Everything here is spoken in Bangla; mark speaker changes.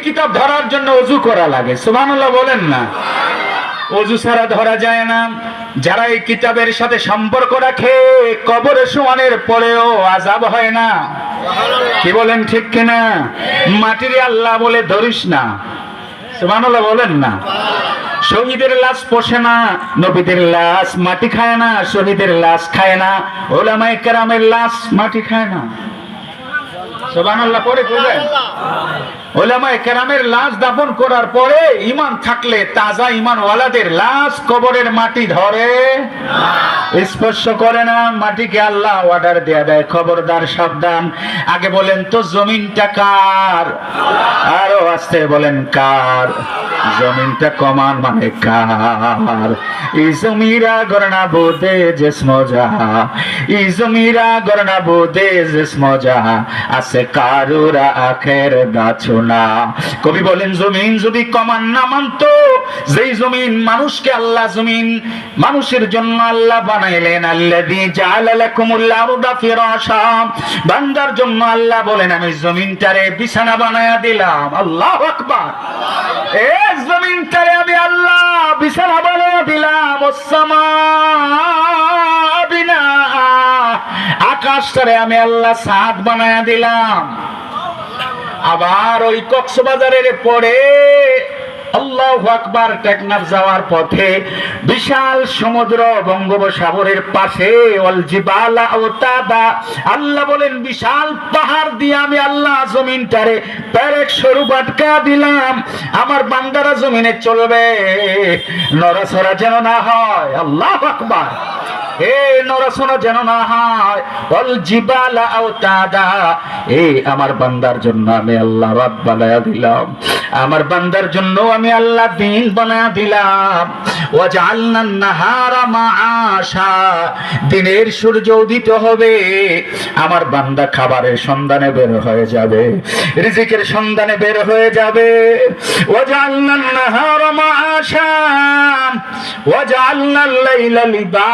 Speaker 1: কিতাব ধরার জন্য ওযু করা লাগে, সুবহানাল্লাহ বলেন না। ওযু ছাড়া ধরা যায় না। যারা এই কিতাবের সাথে সম্পর্ক রাখে কবরে শোয়ানোর পরেও আযাব হয় না। কি বলেন ঠিক কিনা? মাটির আল্লাহ বলে ধরিস না, সুবহানাল্লাহ বলেন না। শহীদের লাশ পোষে না, নবীদের লাশ মাটি খায় না, শহীদের লাশ খায় না, উলামায়ে কেরামের লাশ মাটি খায় না। সুবহানাল্লাহ পরে বলেন। উলামায়ে কেরামের লাশ দাফন করার পরে ঈমান থাকলে তাজা ঈমানওয়ালাদের লাশ কবরের মাটি ধরে স্পর্শ করে না। মাটিকে আল্লাহ অর্ডার দেয়া দেয়, খবরদার সাবধান। আগে বলেন তো জমিনটা কার? আরো আস্তে বলেন কার? জমিনটা কমান মানে কার? ইজমিরা গরনা বোদে জিসমো জাহা, ইজমিরা গরনা বোদে জিসমো জাহা, আছে কারুরা আখের গাছনা। কবি বলেন জমিন যদি কমান না মানতো, যেই জমিন মানুষকে আল্লাহ জমিন মানুষের জন্য আল্লাহ বানাইলেন, আল্লাযী জাআলা লাকুমুল আরদা ফিরাশা, বান্দার জন্য আল্লাহ বলেন আমি জমিনটারে বিছানা বানায়া দিলাম। আল্লাহু আকবার। এই জমিনটারে আমি আল্লাহ বিছানা বানায়া দিলাম। ওয়াসসামা বিনা, আকাশটারে আমি আল্লাহ ছাদ বানায়া দিলাম। আবার ওই কক্সবাজারের পরে আল্লাহু আকবার টেকনাফ যাওয়ার পথে বিশাল সমুদ্র বঙ্গোপসাগরের পাশে ওয়াল জিবালা আওতাদা, আল্লাহ বলেন বিশাল পাহাড় দিয়ে আমি আল্লাহ জমিনটারে পেরেক স্বরূপ আটকা দিলাম। আমার বান্দারা জমিনে চলবে, নড়াচড়া যেন না হয়। আল্লাহু আকবার। এই নড়াচড়া যেন না হয়। ওয়াল জিবালা আওতাদা, এই আমার বান্দার জন্য আমি আল্লাহ রাত বানায়া দিলাম, আমার বান্দার জন্য আমি আল্লাহ দিন বানায়া দিলাম। ওয়াজআলনান নাহারা মাআশা, দিনের সূর্য উদিত হবে, আমার বান্দা খাবারের সন্ধানে বের হয়ে যাবে, রিজিকের সন্ধানে বের হয়ে যাবে। ওয়াজআলনান নাহারা মাআশা ওয়াজআলনাল লাইলা লিবাসা।